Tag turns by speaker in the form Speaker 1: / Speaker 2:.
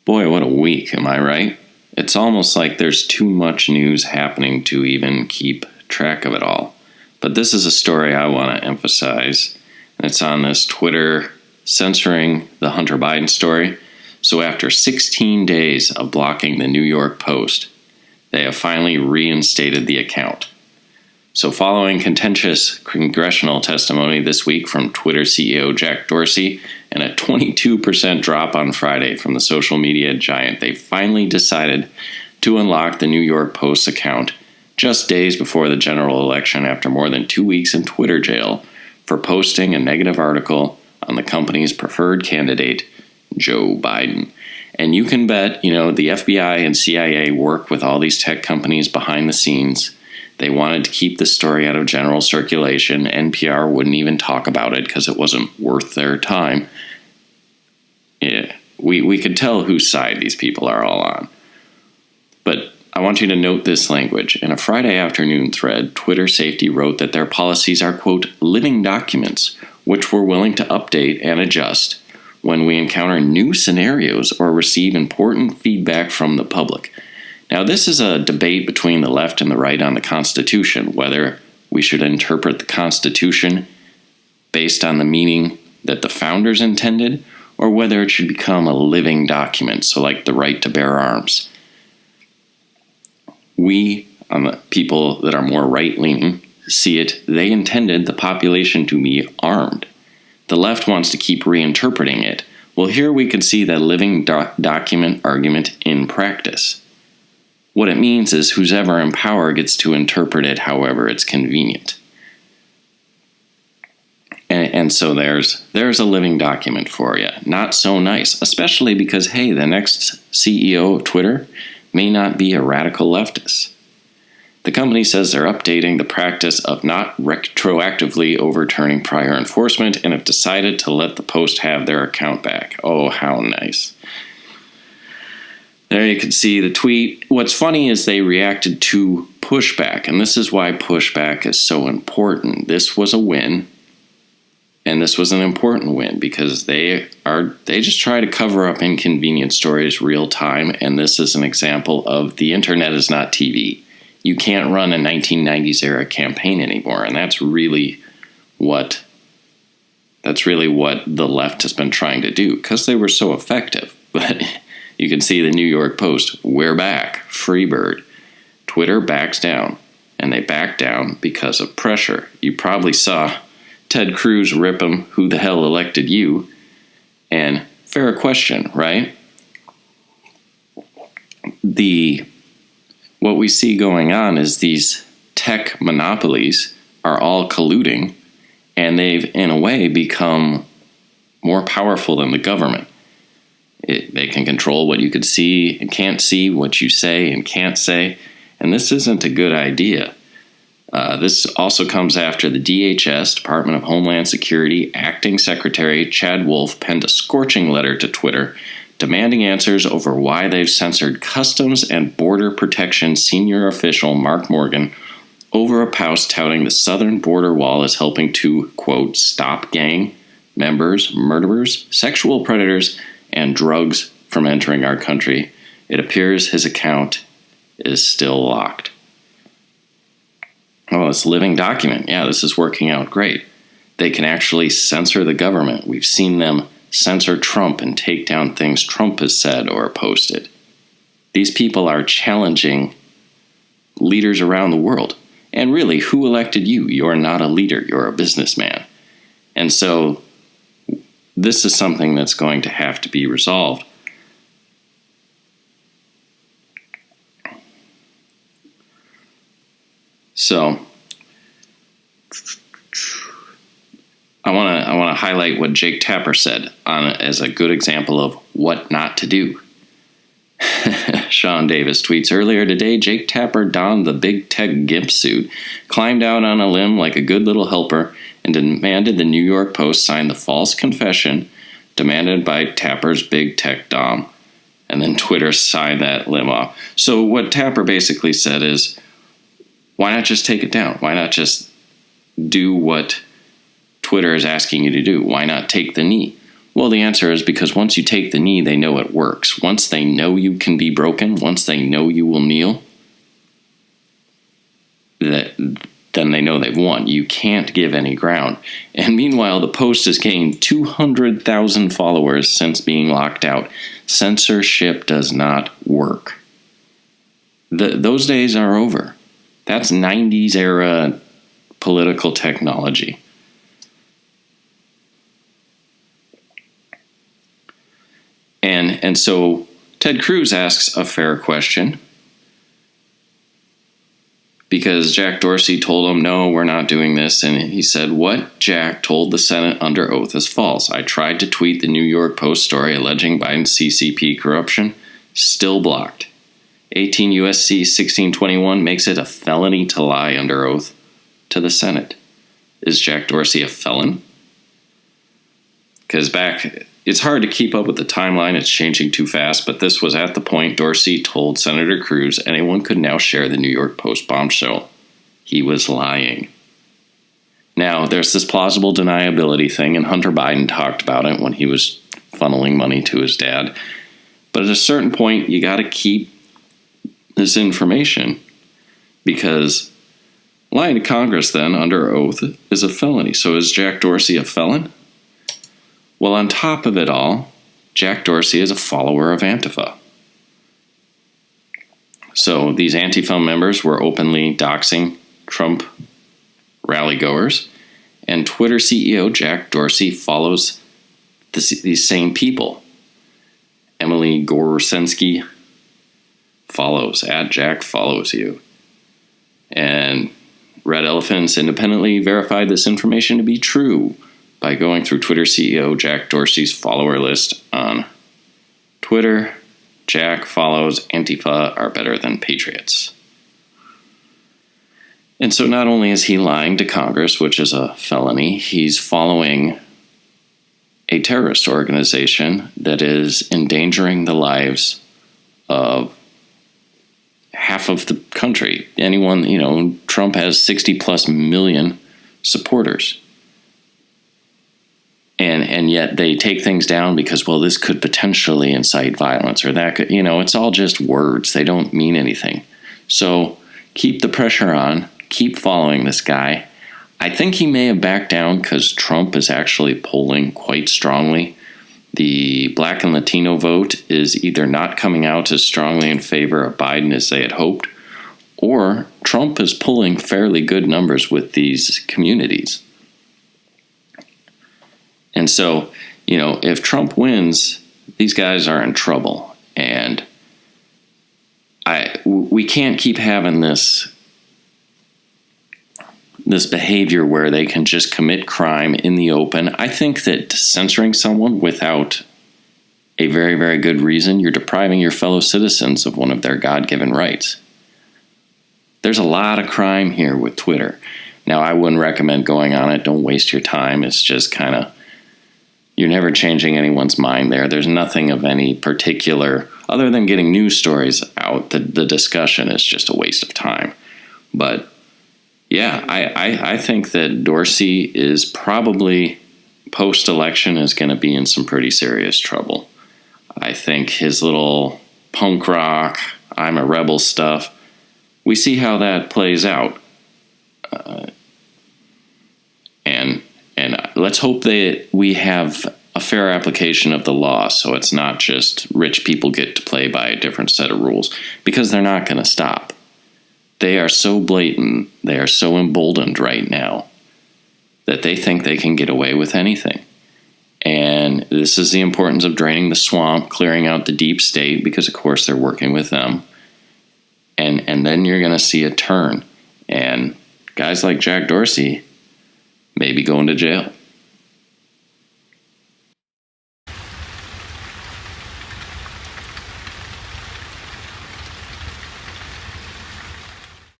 Speaker 1: Boy, what a week, am I right? It's almost like there's too much news happening to even keep track of it all. But this is a story I want to emphasize, and it's on this Twitter censoring the Hunter Biden story. So after 16 days of blocking the New York Post, they have finally reinstated the account. So following contentious congressional testimony this week from Twitter CEO Jack Dorsey and a 22% drop on Friday from the social media giant, they finally decided to unlock the New York Post account just days before the general election after more than 2 weeks in Twitter jail for posting a negative article on the company's preferred candidate, Joe Biden. And you can bet, the FBI and CIA work with all these tech companies behind the scenes. They wanted to keep the story out of general circulation. NPR wouldn't even talk about it because it wasn't worth their time. Yeah, we could tell whose side these people are all on. But I want you to note this language. In a Friday afternoon thread, Twitter Safety wrote that their policies are, quote, living documents, which we're willing to update and adjust when we encounter new scenarios or receive important feedback from the public. Now, this is a debate between the left and the right on the Constitution, whether we should interpret the Constitution based on the meaning that the founders intended, or whether it should become a living document, so like the right to bear arms. We, people that are more right-leaning, see it, they intended the population to be armed. The left wants to keep reinterpreting it. Well, here we could see that living document argument in practice. What it means is who's ever in power gets to interpret it however it's convenient. And so there's a living document for you. Not so nice, especially because, hey, the next CEO of Twitter may not be a radical leftist. The company says they're updating the practice of not retroactively overturning prior enforcement and have decided to let the Post have their account back. Oh, how nice. There you can see the tweet. What's funny is they reacted to pushback, and this is why pushback is so important. This was a win, and this was an important win because they just try to cover up inconvenient stories real time, and this is an example of the internet is not TV. You can't run a 1990s era campaign anymore, and that's really what the left has been trying to do because they were so effective. But you can see the New York Post, we're back, free bird. Twitter backs down, and they back down because of pressure. You probably saw Ted Cruz rip him, who the hell elected you? And fair question, right? What we see going on is these tech monopolies are all colluding, and they've, in a way, become more powerful than the government. They can control what you could see and can't see, what you say and can't say, and this isn't a good idea. This also comes after the DHS, Department of Homeland Security, Acting Secretary Chad Wolf penned a scorching letter to Twitter demanding answers over why they've censored Customs and Border Protection senior official Mark Morgan over a post touting the southern border wall as helping to, quote, stop gang members, murderers, sexual predators, and drugs from entering our country. It appears his account is still locked. Oh, it's a living document. Yeah, this is working out great. They can actually censor the government. We've seen them censor Trump and take down things Trump has said or posted. These people are challenging leaders around the world. And really, who elected you? You're not a leader. You're a businessman. And so this is something that's going to have to be resolved. So I want to highlight what Jake Tapper said as a good example of what not to do. Sean Davis tweets, earlier today, Jake Tapper donned the big tech gimp suit, climbed out on a limb like a good little helper, and demanded the New York Post sign the false confession demanded by Tapper's big tech dom. And then Twitter signed that limb off. So what Tapper basically said is, why not just take it down? Why not just do what Twitter is asking you to do? Why not take the knee? Well, the answer is because once you take the knee, they know it works. Once they know you can be broken, once they know you will kneel, then they know they've won. You can't give any ground. And meanwhile, the Post has gained 200,000 followers since being locked out. Censorship does not work. Those days are over. That's 90s era political technology. And so Ted Cruz asks a fair question, because Jack Dorsey told him, no, we're not doing this. And he said, what Jack told the Senate under oath is false. I tried to tweet the New York Post story alleging Biden's CCP corruption, still blocked. 18 U.S.C. 1621 makes it a felony to lie under oath to the Senate. Is Jack Dorsey a felon? Because it's hard to keep up with the timeline. It's changing too fast. But this was at the point Dorsey told Senator Cruz anyone could now share the New York Post bombshell. He was lying. Now, there's this plausible deniability thing, and Hunter Biden talked about it when he was funneling money to his dad. But at a certain point, you got to keep this information, because lying to Congress then under oath is a felony. So is Jack Dorsey a felon? Well, on top of it all, Jack Dorsey is a follower of Antifa. So these Antifa members were openly doxing Trump rally-goers, and Twitter CEO Jack Dorsey follows these same people. Emily Gorsenski follows, @Jack follows you. And Red Elephants independently verified this information to be true by going through Twitter CEO Jack Dorsey's follower list on Twitter. Jack follows Antifa are better than patriots. And so not only is he lying to Congress, which is a felony, he's following a terrorist organization that is endangering the lives of half of the country. Anyone, Trump has 60 plus million supporters. And yet they take things down because, well, this could potentially incite violence, or that could, it's all just words. They don't mean anything. So keep the pressure on. Keep following this guy. I think he may have backed down because Trump is actually polling quite strongly. The Black and Latino vote is either not coming out as strongly in favor of Biden as they had hoped, or Trump is pulling fairly good numbers with these communities. And so, if Trump wins, these guys are in trouble. And we can't keep having this behavior where they can just commit crime in the open. I think that censoring someone without a very, very good reason, you're depriving your fellow citizens of one of their God-given rights. There's a lot of crime here with Twitter. Now, I wouldn't recommend going on it. Don't waste your time. It's just kind of, you're never changing anyone's mind there. There's nothing of any particular, other than getting news stories out. The discussion is just a waste of time. But yeah, I think that Dorsey is probably, post-election, is going to be in some pretty serious trouble. I think his little punk rock, I'm a rebel stuff, we see how that plays out. And let's hope that we have a fair application of the law, so it's not just rich people get to play by a different set of rules, because they're not going to stop. They are so blatant, they are so emboldened right now that they think they can get away with anything. And this is the importance of draining the swamp, clearing out the deep state, because of course they're working with them. And then you're going to see a turn. And guys like Jack Dorsey may be going to jail.